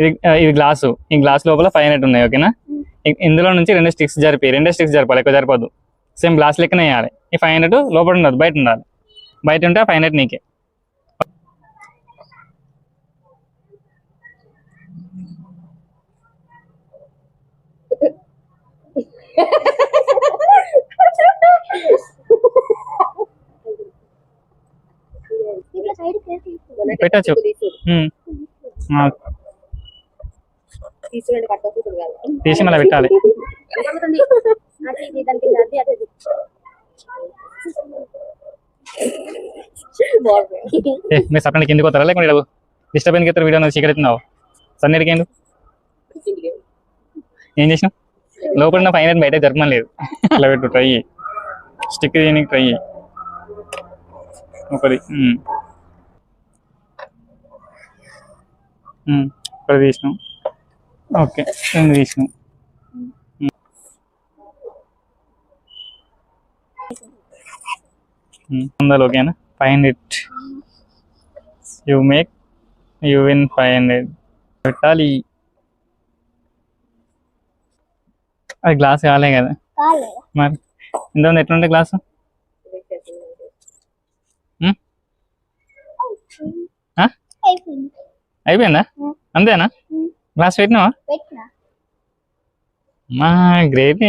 ఇది గ్లాసు. ఈ గ్లాస్ లోపల 500 ఉన్నాయి. ఓకేనా? ఇందులో నుంచి 2 స్టిక్స్ జరపాలి, ఎక్కువ జరపద్దు. సేమ్ గ్లాస్ లెక్కనే వేయాలి. ఈ 500 లోపల ఉండదు, బయట ఉండాలి. బయట ఉంటే 500 నీకే. పెట్టచ్చు. తీసి మళ్ళీ పెట్టాలి. మీరు సపరేట్ కిందికి పోతారా లేకుంటే డిస్టర్బ్ ఎందుకు ఎత్తారు? వీడియో చీకటి ఎత్తున్నావు. సన్నడికి ఏండు ఏం చేసినావు? లోపల ఉన్న 500 బయట జరపమని లేదు. అలా పెట్టు, ట్రై స్టిక్ చేయడానికి ట్రై ఒకటి. ఒకటి తీసినాం. ఓకే, 2 తీసినాం. వందలు. ఓకేనా? 500 యూ విన్ 500 పెట్టాలి. అది గ్లాస్ కాలే కదా మరి. ఇంత ఎట్లుంటే గ్లాసు అయిపోయిందా? అంతేనా? గ్లాస్ పెట్టినావా? మా గ్రేట్.